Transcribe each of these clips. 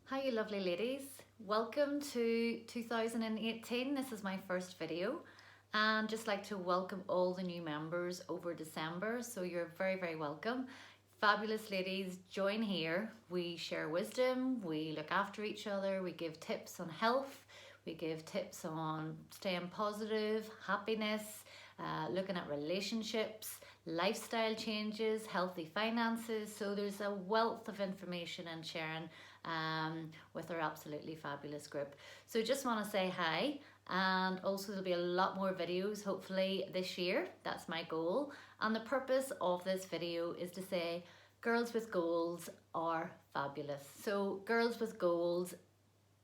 Hi you lovely ladies, welcome to 2018. This is my first video and just like to welcome all the new members over December, so you're very welcome. Fabulous ladies, join here. We share wisdom, we look after each other, we give tips on health, we give tips on staying positive, happiness, looking at relationships, lifestyle changes, healthy finances. So there's a wealth of information and sharing with our absolutely fabulous group. So just want to say hi, and also there'll be a lot more videos hopefully this year. That's my goal, and the purpose of this video is to say girls with goals are fabulous. So girls with goals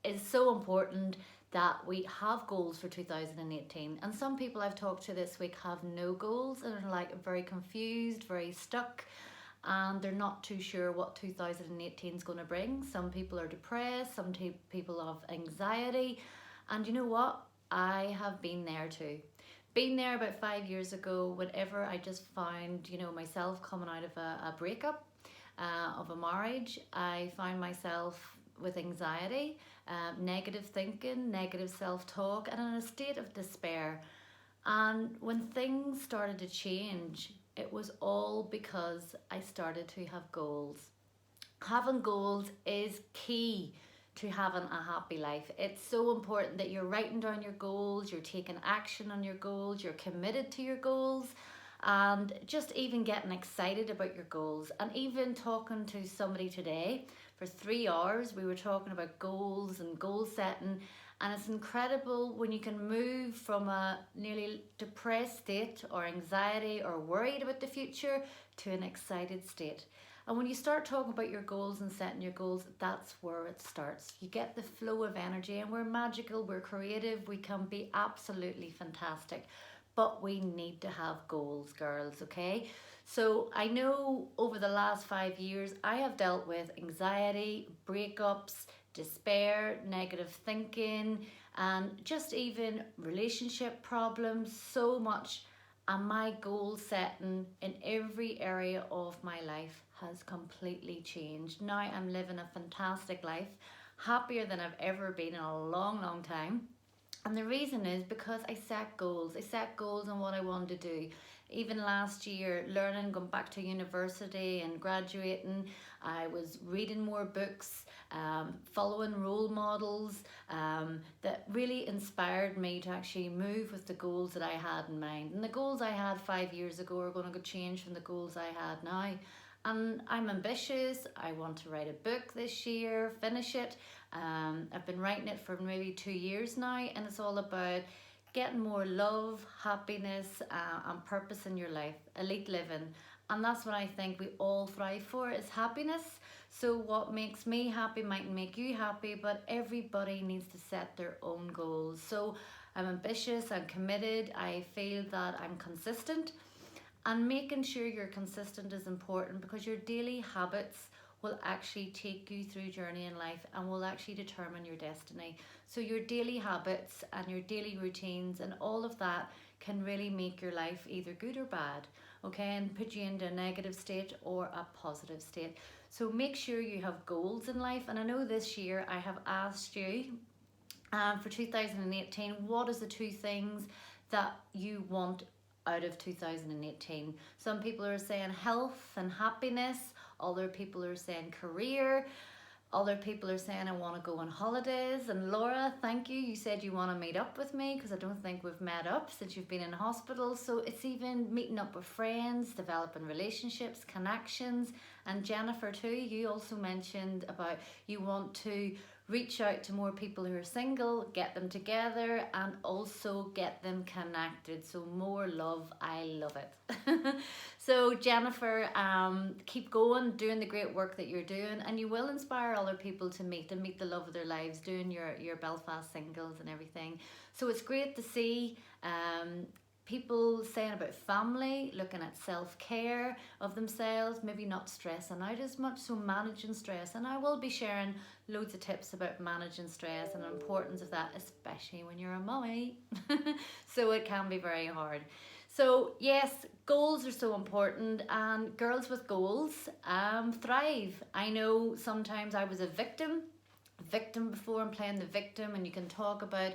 is so important that we have goals for 2018, and some people I've talked to this week have no goals and are like very confused, very stuck, and they're not too sure what 2018 is going to bring. Some people are depressed, some people have anxiety, and you know what? I have been there too. Been there about 5 years ago, whenever I just found, myself coming out of a breakup of a marriage. I found myself with anxiety, negative thinking, negative self-talk, and in a state of despair. And when things started to change, it was all because I started to have goals. Having goals is key to having a happy life. It's so important that you're writing down your goals, you're taking action on your goals, you're committed to your goals, and just even getting excited about your goals. And even talking to somebody today for 3 hours, we were talking about goals and goal setting. And it's incredible when you can move from a nearly depressed state or anxiety or worried about the future to an excited state. And when you start talking about your goals and setting your goals, that's where it starts. You get the flow of energy, and we're magical, we're creative, we can be absolutely fantastic. But we need to have goals, girls, okay? So I know over the last 5 years, I have dealt with anxiety, breakups, despair, negative thinking, and just even relationship problems, so much. And my goal setting in every area of my life has completely changed. Now I'm living a fantastic life, happier than I've ever been in a long time. And the reason is because I set goals. I set goals on what I wanted to do. Even last year, learning, going back to university and graduating, I was reading more books, following role models that really inspired me to actually move with the goals that I had in mind. And the goals I had 5 years ago are going to change from the goals I had now. And I'm ambitious. I want to write a book this year, finish it. I've been writing it for maybe 2 years now, and it's all about getting more love, happiness, and purpose in your life, elite living. And that's what I think we all thrive for, is happiness. So what makes me happy mightn't make you happy, but everybody needs to set their own goals. So I'm ambitious, I'm committed, I feel that I'm consistent. And making sure you're consistent is important, because your daily habits will actually take you through journey in life and will actually determine your destiny. So your daily habits and your daily routines and all of that can really make your life either good or bad, okay, and put you into a negative state or a positive state. So make sure you have goals in life. And I know this year I have asked you for 2018, what is the 2 things that you want out of 2018? Some people are saying health and happiness, other people are saying career, other people are saying I want to go on holidays. And Laura, thank you, you said you want to meet up with me, because I don't think we've met up since you've been in hospital. So it's even meeting up with friends, developing relationships, connections. And Jennifer too, you also mentioned about you want to reach out to more people who are single, get them together, and also get them connected. So more love, I love it. So Jennifer, keep going, doing the great work that you're doing, and you will inspire other people to meet the love of their lives, doing your Belfast singles and everything. So it's great to see people saying about family, looking at self-care of themselves, maybe not stressing out as much, so managing stress. And I will be sharing loads of tips about managing stress and the importance of that, especially when you're a mummy. So it can be very hard. So yes, goals are so important, and girls with goals thrive. I know sometimes I was a victim victim before and playing the victim, and you can talk about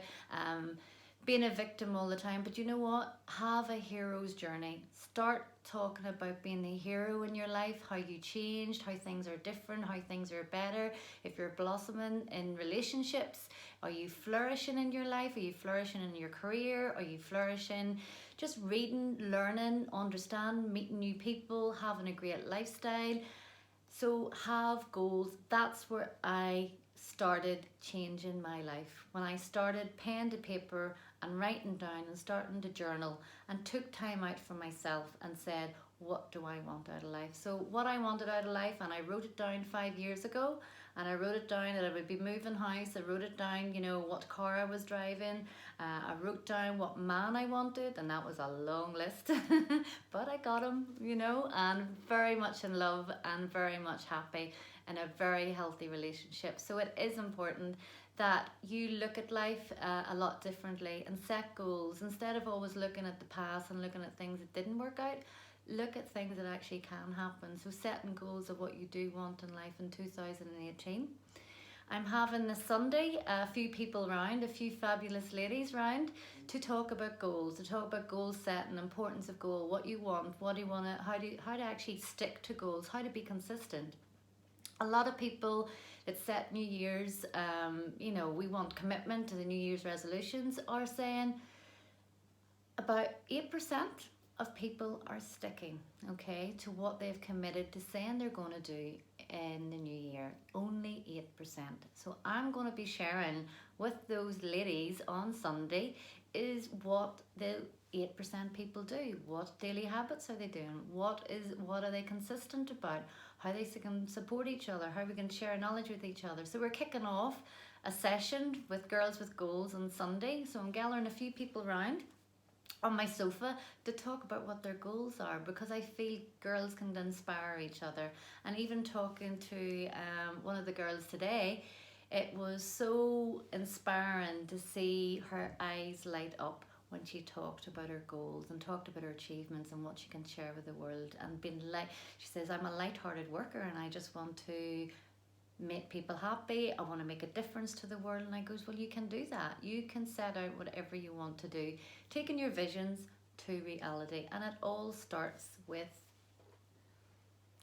being a victim all the time. But you know what? Have a hero's journey. Start talking about being the hero in your life, how you changed, how things are different, how things are better. If you're blossoming in relationships, are you flourishing in your life? Are you flourishing in your career? Are you flourishing just reading, learning, understand, meeting new people, having a great lifestyle? So have goals. That's where I started changing my life. When I started pen to paper and writing down and starting to journal and took time out for myself and said, what do I want out of life? So what I wanted out of life, and I wrote it down 5 years ago, and I wrote it down that I would be moving house. I wrote it down, you know, what car I was driving. I wrote down what man I wanted, and that was a long list. But I got him, you know, and very much in love and very much happy in a very healthy relationship. So it is important that you look at life a lot differently and set goals instead of always looking at the past and looking at things that didn't work out. Look at things that actually can happen. So setting goals of what you do want in life in 2018. I'm having this Sunday a few people round, a few fabulous ladies round, to talk about goals, goal setting, importance of goal, what you want, what do you want to, how to actually stick to goals, how to be consistent. A lot of people that set New Year's, you know, we want commitment to the New Year's resolutions, are saying about 8% of people are sticking, okay, to what they've committed to saying they're going to do in the new year. Only 8%. So I'm going to be sharing with those ladies on Sunday is what the 8% people do. What daily habits are they doing? What are they consistent about? How they can support each other, how we can share knowledge with each other. So we're kicking off a session with Girls with Goals on Sunday. So I'm gathering a few people around on my sofa to talk about what their goals are, because I feel girls can inspire each other. And even talking to one of the girls today, it was so inspiring to see her eyes light up when she talked about her goals and talked about her achievements and what she can share with the world. And being like, she says, I'm a light-hearted worker and I just want to make people happy. I want to make a difference to the world. And I goes, well, you can do that. You can set out whatever you want to do, taking your visions to reality. And it all starts with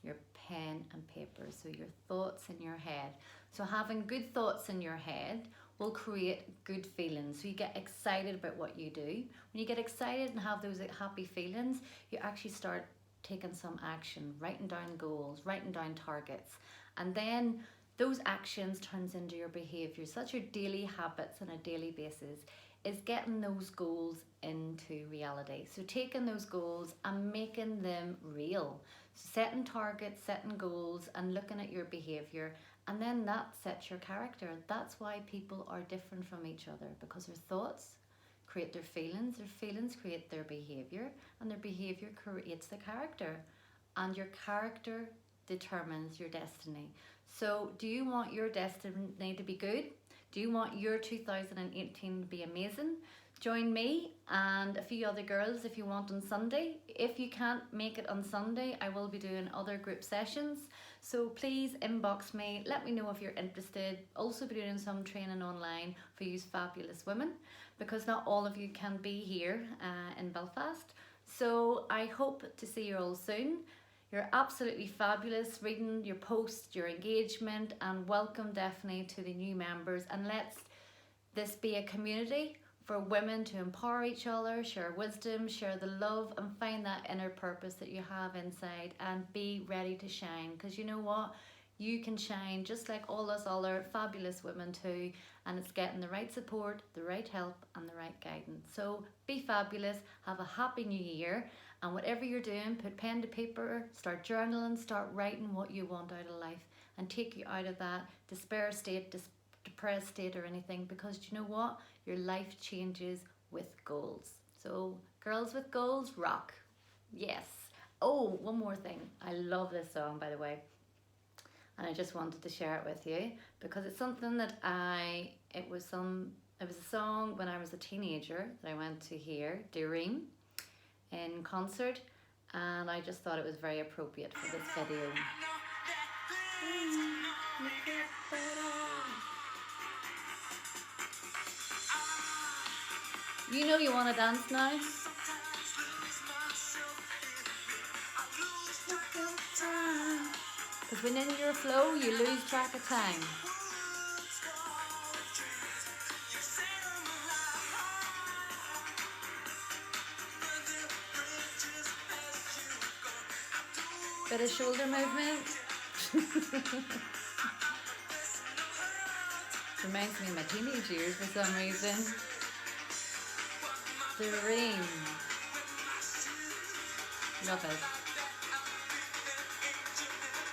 your pen and paper, so your thoughts in your head. So having good thoughts in your head will create good feelings. So you get excited about what you do. When you get excited and have those happy feelings, you actually start taking some action, writing down goals, writing down targets. And then those actions turns into your behaviours. So that's your daily habits on a daily basis, is getting those goals into reality. So taking those goals and making them real. So setting targets, setting goals, and looking at your behaviour. And then that sets your character. That's why people are different from each other, because their thoughts create their feelings create their behaviour, and their behaviour creates the character. And your character determines your destiny. So do you want your destiny to be good? Do you want your 2018 to be amazing? Join me and a few other girls if you want on Sunday. If you can't make it on Sunday, I will be doing other group sessions. So please inbox me, let me know if you're interested. Also be doing some training online for you fabulous women, because not all of you can be here in Belfast. So I hope to see you all soon. You're absolutely fabulous, reading your posts, your engagement, and welcome definitely to the new members. And let's this be a community for women to empower each other, share wisdom, share the love, and find that inner purpose that you have inside, and be ready to shine. Because you know what? You can shine just like all us other fabulous women too, and it's getting the right support, the right help, and the right guidance. So be fabulous, have a happy new year, and whatever you're doing, put pen to paper, start journaling, start writing what you want out of life, and take you out of that despair state, depressed state or anything, because you know what? Your life changes with goals. So Girls with Goals rock. Yes. Oh, one more thing. I love this song, by the way. And I just wanted to share it with you because it's something that it was a song when I was a teenager that I went to hear Dream in concert, and I just thought it was very appropriate for this video. You know you want to dance now. Because when in your flow, you lose track of time. Bit of shoulder movement. Reminds me of my teenage years for some reason. Dream. Love it.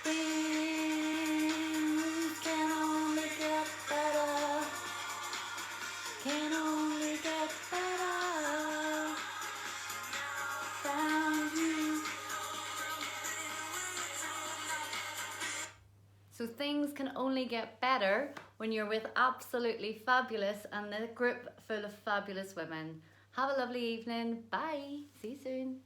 Things can only get better. Can only get better. Found you. So things can only get better when you're with absolutely fabulous and a group full of fabulous women. Have a lovely evening. Bye. See you soon.